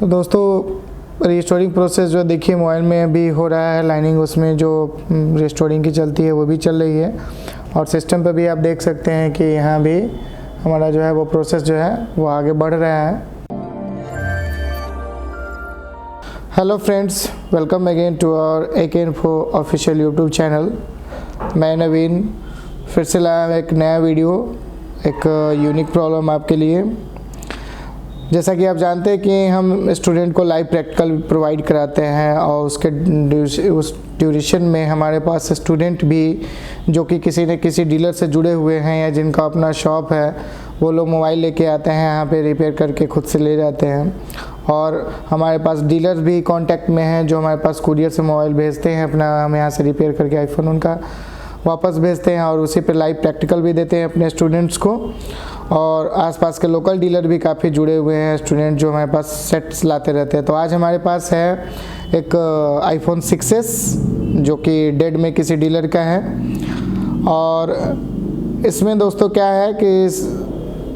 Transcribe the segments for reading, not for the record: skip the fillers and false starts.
तो दोस्तों restoring process जो देखिए मोबाइल में भी हो रहा है, लाइनिंग उसमें जो रिस्टोरिंग की चलती है वो भी चल रही है और सिस्टम पे भी आप देख सकते हैं कि यहाँ भी हमारा जो है वो प्रोसेस जो है वो आगे बढ़ रहा है। Hello friends, welcome again to our AK Info official YouTube channel. मैं नवीन फिर से लाया हूँ एक नया वीडियो, एक यूनिक प्रॉब्लम आपके लिए। जैसा कि आप जानते हैं कि हम स्टूडेंट को लाइव प्रैक्टिकल प्रोवाइड कराते हैं और उस ड्यूरेशन में हमारे पास स्टूडेंट भी जो कि किसी न किसी डीलर से जुड़े हुए हैं या जिनका अपना शॉप है, वो लोग मोबाइल लेके आते हैं, यहाँ पे रिपेयर करके खुद से ले जाते हैं। और हमारे पास डीलर्स भी कांटेक्ट में हैं जो हमारे पास कुरियर से मोबाइल भेजते हैं अपना, हम यहाँ से रिपेयर करके आईफोन उनका वापस भेजते हैं और उसी पे लाइव प्रैक्टिकल भी देते हैं अपने स्टूडेंट्स को। और आसपास के लोकल डीलर भी काफ़ी जुड़े हुए हैं स्टूडेंट जो हमारे पास सेट्स लाते रहते हैं। तो आज हमारे पास है एक iPhone 6s जो कि डेड में किसी डीलर का है। और इसमें दोस्तों क्या है कि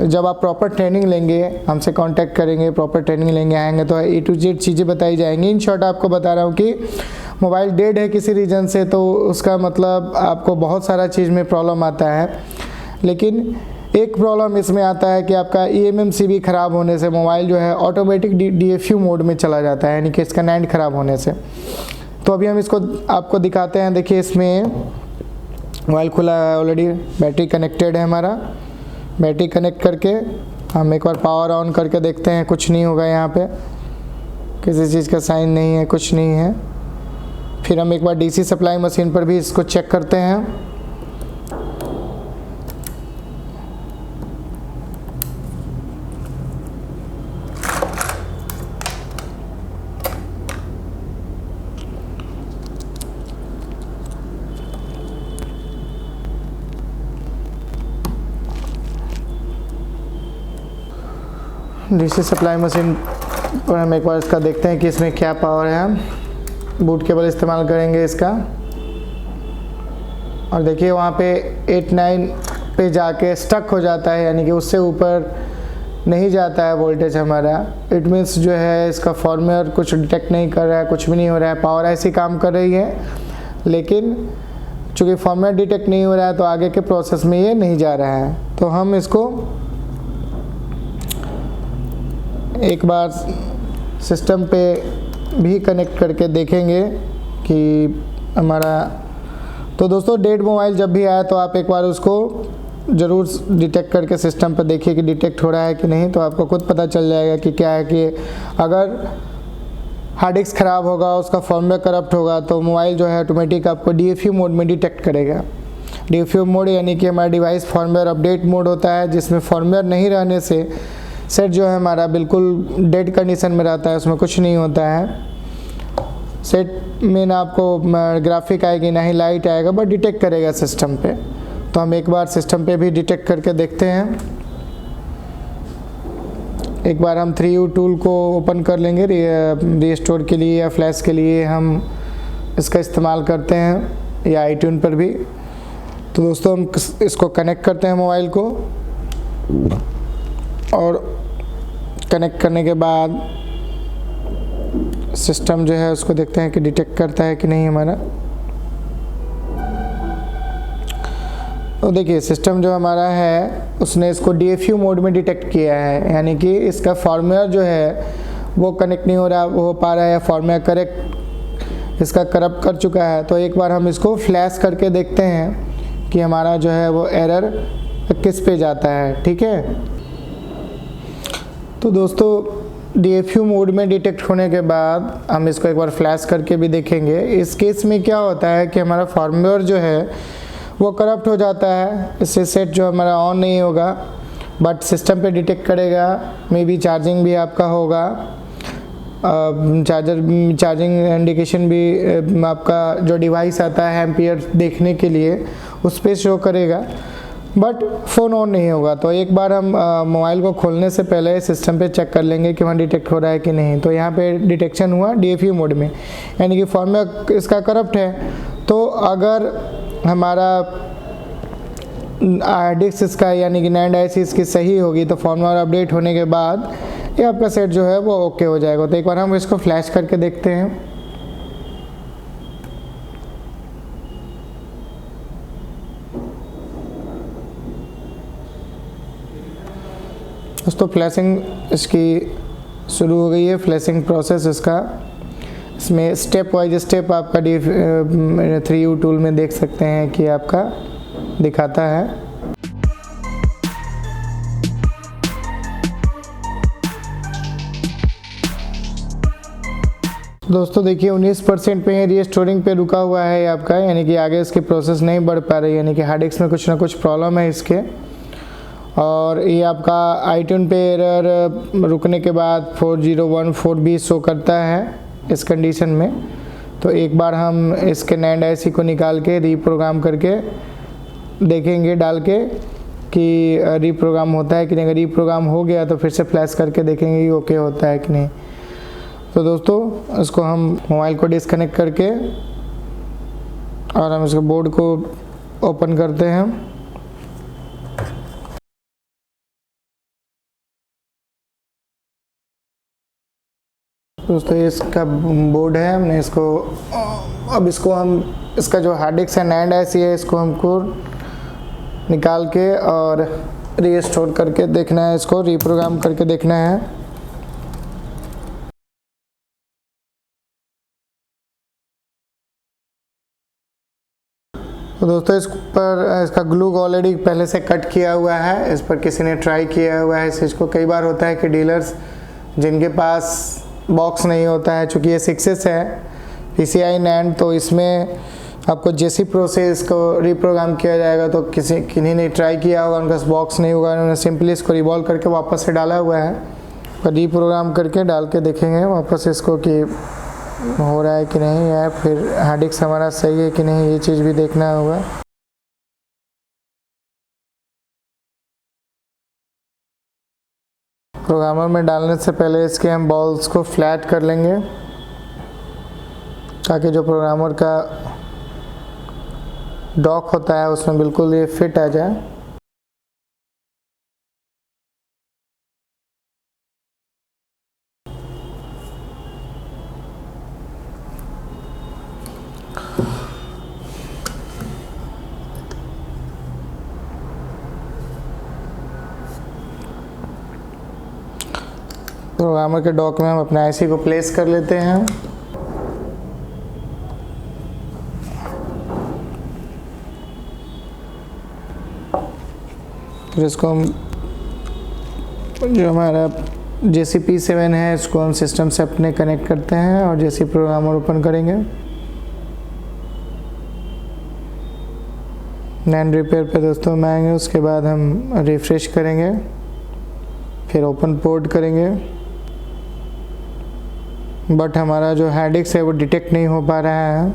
जब आप प्रॉपर ट्रेनिंग लेंगे, हमसे कांटेक्ट करेंगे, प्रॉपर ट्रेनिंग लेंगे, आएंगे तो A to Z चीज़ें बताई जाएंगी। इन शॉर्ट आपको बता रहा हूँ कि मोबाइल डेड है किसी रीज़न से तो उसका मतलब आपको बहुत सारा चीज़ में प्रॉब्लम आता है, लेकिन एक प्रॉब्लम इसमें आता है कि आपका eMMC ख़राब होने से मोबाइल जो है ऑटोमेटिक DFU मोड में चला जाता है, यानी कि इसका NAND ख़राब होने से। तो अभी हम इसको आपको दिखाते हैं। देखिए इसमें मोबाइल खुला है ऑलरेडी, बैटरी कनेक्टेड है हमारा। बैटरी कनेक्ट करके हम एक बार पावर ऑन करके देखते हैं, कुछ नहीं होगा, यहाँ पे किसी चीज़ का साइन नहीं है, कुछ नहीं है। फिर हम एक बार DC सप्लाई मशीन पर भी इसको चेक करते हैं। DC सप्लाई मशीन पर हम एक बार इसका देखते हैं कि इसमें क्या पावर है। हम बूट केबल इस्तेमाल करेंगे इसका और देखिए वहाँ पे 8-9 पे जाके स्टक हो जाता है, यानी कि उससे ऊपर नहीं जाता है वोल्टेज हमारा। इट मीन्स जो है इसका फॉर्मवेयर कुछ डिटेक्ट नहीं कर रहा है, कुछ भी नहीं हो रहा है। पावर ऐसी काम कर रही है, लेकिन चूँकि फॉर्मवेयर डिटेक्ट नहीं हो रहा है तो आगे के प्रोसेस में ये नहीं जा रहा है। तो हम इसको एक बार सिस्टम पे भी कनेक्ट करके देखेंगे कि हमारा। तो दोस्तों डेड मोबाइल जब भी आया तो आप एक बार उसको ज़रूर डिटेक्ट करके सिस्टम पर देखिए कि डिटेक्ट हो रहा है कि नहीं, तो आपको खुद पता चल जाएगा कि क्या है। कि अगर हार्ड डिस्क ख़राब होगा, उसका फॉर्मवेयर करप्ट होगा, तो मोबाइल जो है ऑटोमेटिक आपको DFU मोड में डिटेक्ट करेगा। DFU मोड यानी कि हमारा डिवाइस फॉर्मवेयर अपडेट मोड होता है, जिसमें फॉर्मवेयर नहीं रहने से सेट जो है हमारा बिल्कुल डेड कंडीशन में रहता है, उसमें कुछ नहीं होता है। सेट में ना आपको ग्राफिक आएगी ना ही लाइट आएगा, बट डिटेक्ट करेगा सिस्टम पे। तो हम एक बार सिस्टम पे भी डिटेक्ट करके देखते हैं। एक बार हम 3U टूल को ओपन कर लेंगे। रीस्टोर के लिए या फ्लैश के लिए हम इसका इस्तेमाल करते हैं, या iTunes पर भी। तो दोस्तों हम इसको कनेक्ट करते हैं मोबाइल को, और कनेक्ट करने के बाद सिस्टम जो है उसको देखते हैं कि डिटेक्ट करता है कि नहीं हमारा। तो देखिए सिस्टम जो हमारा है उसने इसको DFU मोड में डिटेक्ट किया है, यानी कि इसका फॉर्मवेयर जो है वो कनेक्ट नहीं हो पा रहा है, या फॉर्मवेयर करेक्ट इसका करप्ट कर चुका है। तो एक बार हम इसको फ्लैश करके देखते हैं कि हमारा जो है वो एरर किस पे जाता है। ठीक है, तो दोस्तों DFU मोड में डिटेक्ट होने के बाद हम इसको एक बार फ्लैश करके भी देखेंगे। इस केस में क्या होता है कि हमारा फॉर्मवेयर जो है वो करप्ट हो जाता है, इससे सेट जो हमारा ऑन नहीं होगा, बट सिस्टम पे डिटेक्ट करेगा। मे बी चार्जिंग भी आपका होगा, चार्जिंग इंडिकेशन भी आपका जो डिवाइस आता है एम्पियर देखने के लिए उस पर शो करेगा, बट फ़ोन ऑन नहीं होगा। तो एक बार हम मोबाइल को खोलने से पहले सिस्टम पे चेक कर लेंगे कि वहाँ डिटेक्ट हो रहा है कि नहीं। तो यहाँ पे डिटेक्शन हुआ DFU मोड में, यानी कि फॉर्मवेयर इसका करप्ट है। तो अगर हमारा हार्ड डिस्क इसका यानी कि NAND IC इसकी सही होगी तो फॉर्मवेयर अपडेट होने के बाद ये आपका सेट जो है वो ओके हो जाएगा। तो एक बार हम इसको फ्लैश करके देखते हैं। दोस्तों फ्लैशिंग इसकी शुरू हो गई है, फ्लैशिंग प्रोसेस इसका। इसमें स्टेप वाइज स्टेप आपका 3U टूल में देख सकते हैं कि आपका दिखाता है। दोस्तों देखिए 19% पे रीस्टोरिंग पे रुका हुआ है आपका, यानी कि आगे इसकी प्रोसेस नहीं बढ़ पा रही, यानी कि हार्ड डिस्क में कुछ ना कुछ प्रॉब्लम है इसके। और ये आपका iTunes पे एरर रुकने के बाद 4014 भी शो करता है इस कंडीशन में। तो एक बार हम इसके NAND IC को निकाल के रीप्रोग्राम करके देखेंगे डाल के कि रीप्रोग्राम होता है कि नहीं। अगर रीप्रोग्राम हो गया तो फिर से फ्लैश करके देखेंगे कि ओके होता है कि नहीं। तो दोस्तों इसको हम मोबाइल को डिस्कनेक्ट करके और हम इसके बोर्ड को ओपन करते हैं। दोस्तों इसका बोर्ड है, हमने इसको अब इसको हम इसका जो हार्ड डिस्क है NAND IC है इसको हमको निकाल के और रीस्टोर करके देखना है, इसको रीप्रोग्राम करके देखना है। तो दोस्तों इस पर इसका ग्लू ऑलरेडी पहले से कट किया हुआ है, इस पर किसी ने ट्राई किया हुआ है इस चीज़ को। कई बार होता है कि डीलर्स जिनके पास बॉक्स नहीं होता है, चूँकि ये 6S है PCI NAND, तो इसमें आपको जैसी प्रोसेस को रीप्रोग्राम किया जाएगा तो किन्हीं ने ट्राई किया होगा, उनका बॉक्स नहीं होगा, उन्होंने सिंपली इसको रिवॉल्व करके वापस से डाला हुआ है। पर रीप्रोग्राम करके डाल के देखेंगे वापस इसको कि हो रहा है कि नहीं, या फिर हार्ड डिस्क हमारा सही है कि नहीं, ये चीज़ भी देखना होगा। प्रोग्रामर में डालने से पहले इसके हम बॉल्स को फ्लैट कर लेंगे ताकि जो प्रोग्रामर का डॉक होता है उसमें बिल्कुल ये फिट आ जाए। प्रोग्रामर के डॉक में हम अपने IC को प्लेस कर लेते हैं। फिर इसको हम जो हमारा JCP7 है इसको हम सिस्टम से अपने कनेक्ट करते हैं और जैसे प्रोग्रामर ओपन करेंगे NAND रिपेयर पे दोस्तों हम आएंगे। उसके बाद हम रिफ्रेश करेंगे, फिर ओपन पोर्ट करेंगे, बट हमारा जो हार्ड डिस्क है वो डिटेक्ट नहीं हो पा रहा है।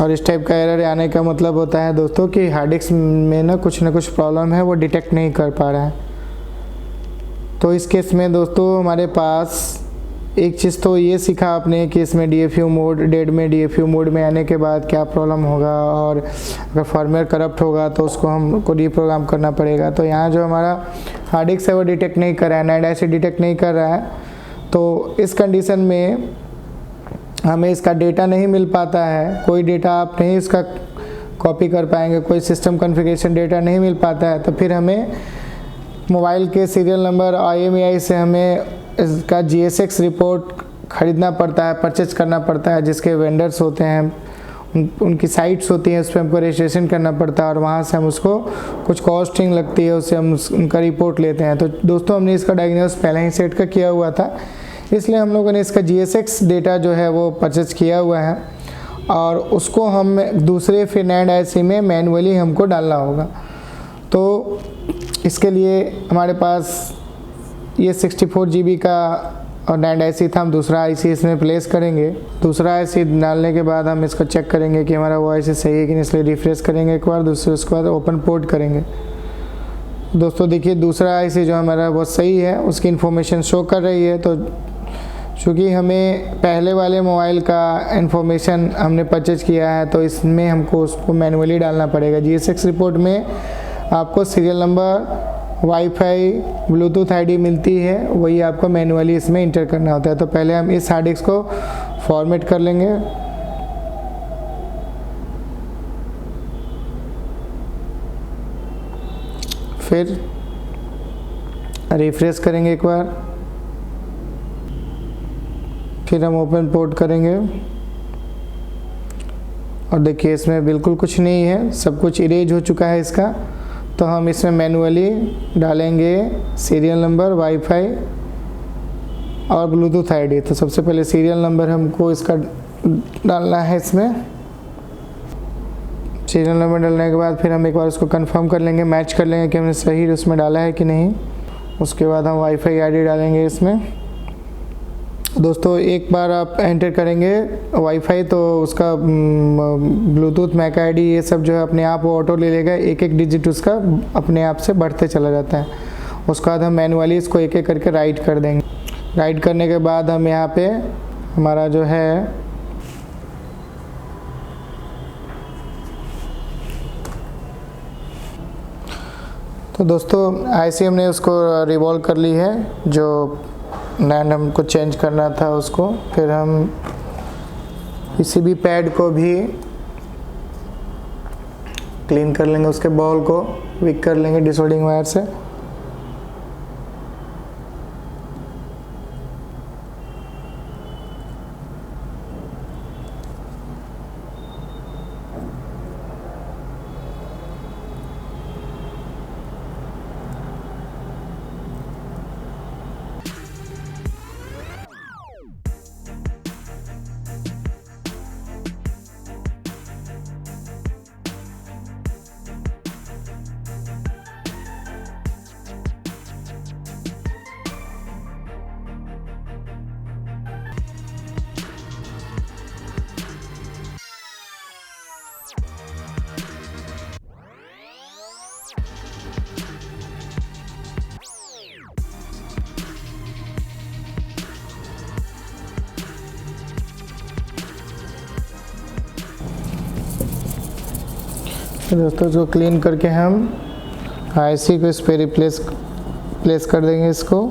और इस टाइप का एरर आने का मतलब होता है दोस्तों कि हार्ड डिस्क में ना कुछ प्रॉब्लम है, वो डिटेक्ट नहीं कर पा रहा है। तो इस केस में दोस्तों हमारे पास एक चीज़ तो ये सीखा आपने कि इसमें DFU मोड, डेड में DFU मोड में आने के बाद क्या प्रॉब्लम होगा, और अगर फॉर्मवेयर करप्ट होगा तो उसको हमको रीप्रोग्राम करना पड़ेगा। तो यहाँ जो हमारा हार्ड डिस्क है वो डिटेक्ट नहीं कर रहा है, NAND IC डिटेक्ट नहीं कर रहा है। तो इस कंडीशन में हमें इसका डेटा नहीं मिल पाता है, कोई डेटा आप नहीं इसका कॉपी कर पाएंगे, कोई सिस्टम कॉन्फ़िगरेशन डेटा नहीं मिल पाता है। तो फिर हमें मोबाइल के सीरियल नंबर IMEI से हमें इसका GSX रिपोर्ट ख़रीदना पड़ता है, परचेज करना पड़ता है। जिसके वेंडर्स होते हैं उनकी साइट्स होती हैं, उस पर हमको रजिस्ट्रेशन करना पड़ता है और वहाँ से हम उसको कुछ कॉस्टिंग लगती है, उससे हम उनका रिपोर्ट लेते हैं। तो दोस्तों हमने इसका डायग्नोस पहले ही सेट का किया हुआ था, इसलिए हम लोगों ने इसका GSX डेटा जो है वो परचेज किया हुआ है और उसको हम दूसरे फिर NAND IC में मैनुअली हमको डालना होगा। तो इसके लिए हमारे पास ये 64 GB का और NAND IC था, हम दूसरा IC इसमें प्लेस करेंगे। दूसरा IC डालने के बाद हम इसको चेक करेंगे कि हमारा वो IC सही है कि नहीं, इसलिए रिफ्रेश करेंगे एक बार, दूसरे उसके बाद ओपन पोर्ट करेंगे। दोस्तों देखिए दूसरा IC जो हमारा वो सही है, उसकी इन्फॉर्मेशन शो कर रही है। तो चूँकि हमें पहले वाले मोबाइल का इन्फॉर्मेशन हमने परचेज किया है तो इसमें हमको उसको मैनुअली डालना पड़ेगा। GSX रिपोर्ट में आपको serial number, wifi, Bluetooth ID मिलती है, वही आपको मैनुअली इसमें इंटर करना होता है। तो पहले हम इस हार्ड डिस्क को फॉर्मेट कर लेंगे। फिर रिफ्रेश करेंगे एक बार, फिर हम ओपन पोर्ट करेंगे और देखिए इसमें बिल्कुल कुछ नहीं है, सब कुछ इरेज हो चुका है इसका। तो हम इसमें मैनुअली डालेंगे सीरियल नंबर, वाईफाई और ब्लूटूथ आईडी। तो सबसे पहले सीरियल नंबर हमको इसका डालना है इसमें। सीरियल नंबर डालने के बाद फिर हम एक बार उसको कंफर्म कर लेंगे, मैच कर लेंगे कि हमने सही उसमें डाला है कि नहीं। उसके बाद हम वाईफाई आईडी डालेंगे इसमें। दोस्तों एक बार आप एंटर करेंगे वाईफाई तो उसका ब्लूटूथ, मैक आईडी, ये सब जो है अपने आप वो ऑटो ले लेगा, एक एक डिजिट उसका अपने आप से बढ़ते चला जाता है। उसके बाद हम मैनुअली इसको एक एक करके राइट कर देंगे। राइट करने के बाद हम यहाँ पे हमारा जो है तो दोस्तों ऐसे हमने उसको रिवॉल्व कर ली है, जो नैंड हमको चेंज करना था उसको। फिर हम पीसीबी पैड को भी क्लीन कर लेंगे, उसके बॉल को विक कर लेंगे डिसोल्डिंग वायर से। तो दोस्तों इसको क्लीन करके हम आईसी को इस पर प्लेस कर देंगे इसको।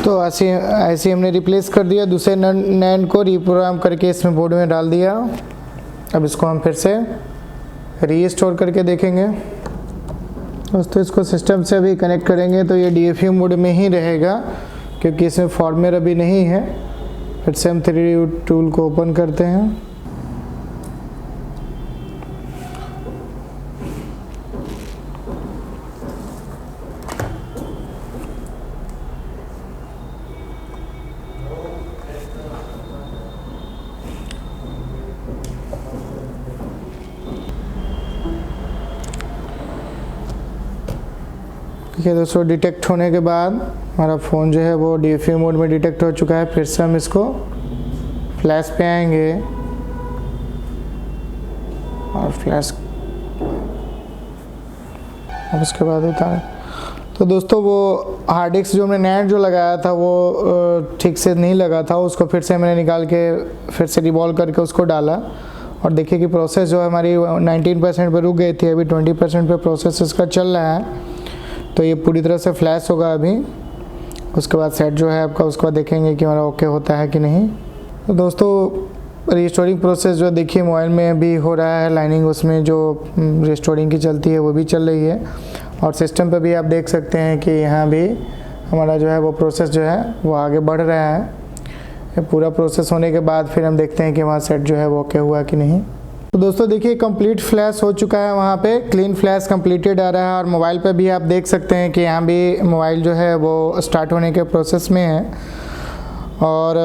तो ऐसे हमने रिप्लेस कर दिया, दूसरे नैंड को रीप्रोग्राम करके इसमें बोर्ड में डाल दिया। अब इसको हम फिर से रीस्टोर करके देखेंगे। दोस्तों इसको सिस्टम से अभी कनेक्ट करेंगे तो ये DFU मोड में ही रहेगा, क्योंकि इसमें फॉर्मवेयर अभी नहीं है। फिर से हम 3D टूल को ओपन करते हैं। ठीक है दोस्तों, डिटेक्ट होने के बाद हमारा फ़ोन जो है वो DFU मोड में डिटेक्ट हो चुका है। फिर से हम इसको फ्लैश पे आएंगे और फ्लैश, अब उसके बाद उतारें। तो दोस्तों वो हार्ड डिस्क जो हमने नैंड जो लगाया था वो ठीक से नहीं लगा था, उसको फिर से मैंने निकाल के फिर से रिवॉल्व करके उसको डाला और देखिए कि प्रोसेस जो है हमारी 19% पर रुक गई थी, अभी 20% पे प्रोसेस इसका चल रहा है। तो ये पूरी तरह से फ्लैश होगा अभी। उसके बाद सेट जो है आपका, उसके बाद देखेंगे कि हमारा ओके होता है कि नहीं। तो दोस्तों रिस्टोरिंग प्रोसेस जो देखिए मोबाइल में भी हो रहा है, लाइनिंग उसमें जो रिस्टोरिंग की चलती है वो भी चल रही है। और सिस्टम पे भी आप देख सकते हैं कि यहाँ भी हमारा जो है वो प्रोसेस जो है वो आगे बढ़ रहा है। ये पूरा प्रोसेस होने के बाद फिर हम देखते हैं कि वहाँ सेट जो है वो ओके हुआ कि नहीं। तो दोस्तों देखिए कंप्लीट फ्लैश हो चुका है, वहाँ पे क्लीन फ्लैश कंप्लीटेड आ रहा है और मोबाइल पे भी आप देख सकते हैं कि यहाँ भी मोबाइल जो है वो स्टार्ट होने के प्रोसेस में है। और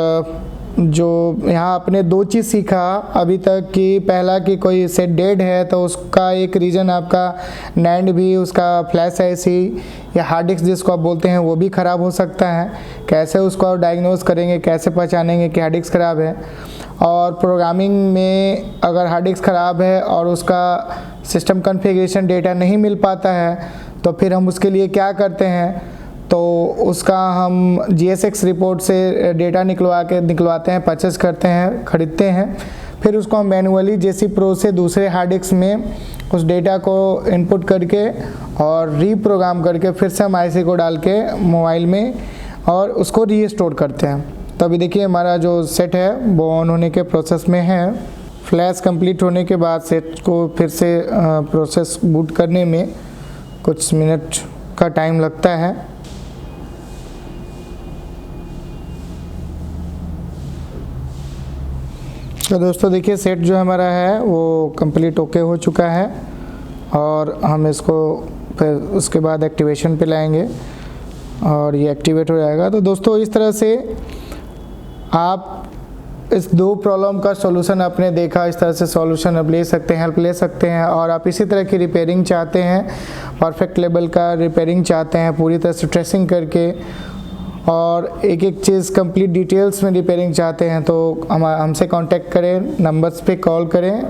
जो यहाँ आपने दो चीज़ सीखा अभी तक कि पहला कि कोई सेट डेड है तो उसका एक रीज़न आपका नैंड भी उसका फ्लैश ऐसी या हार्ड डिस्क जिसको आप बोलते हैं वो भी ख़राब हो सकता है। कैसे उसको आप डायग्नोज करेंगे, कैसे पहचानेंगे कि हार्ड डिस्क ख़राब है। और प्रोग्रामिंग में अगर हार्ड डिस्क ख़राब है और उसका सिस्टम कॉन्फ़िगरेशन डेटा नहीं मिल पाता है तो फिर हम उसके लिए क्या करते हैं, तो उसका हम GSX रिपोर्ट से डेटा निकलवाते हैं, परचेस करते हैं, ख़रीदते हैं। फिर उसको हम मैनुअली JC Pro से दूसरे हार्ड डिस्क में उस डेटा को इनपुट करके और रीप्रोग्राम करके फिर से हम IC को डाल के मोबाइल में और उसको रीस्टोर करते हैं। तो अभी देखिए हमारा जो सेट है वो ऑन होने के प्रोसेस में है। फ्लैश कंप्लीट होने के बाद सेट को फिर से प्रोसेस बूट करने में कुछ मिनट का टाइम लगता है। तो दोस्तों देखिए सेट जो हमारा है वो कंप्लीट ओके हो चुका है और हम इसको फिर उसके बाद एक्टिवेशन पे लाएंगे और ये एक्टिवेट हो जाएगा। तो दोस्तों इस तरह से आप इस दो प्रॉब्लम का सॉल्यूशन आपने देखा, इस तरह से सॉल्यूशन आप ले सकते हैं, हेल्प ले सकते हैं। और आप इसी तरह की रिपेयरिंग चाहते हैं, परफेक्ट लेवल का रिपेयरिंग चाहते हैं पूरी तरह से ट्रेसिंग करके और एक एक चीज़ कंप्लीट डिटेल्स में रिपेयरिंग चाहते हैं तो हमसे कांटेक्ट करें, नंबर्स पे कॉल करें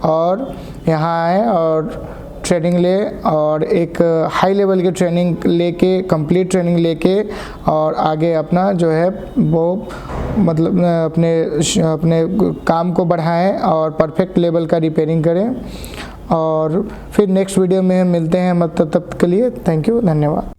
और यहाँ आएँ और ट्रेनिंग ले और एक हाई लेवल की ट्रेनिंग लेके, कंप्लीट ट्रेनिंग लेके और आगे अपना जो है वो मतलब अपने काम को बढ़ाएं और परफेक्ट लेवल का रिपेयरिंग करें। और फिर नेक्स्ट वीडियो में मिलते हैं, मतलब तब के लिए थैंक यू, धन्यवाद।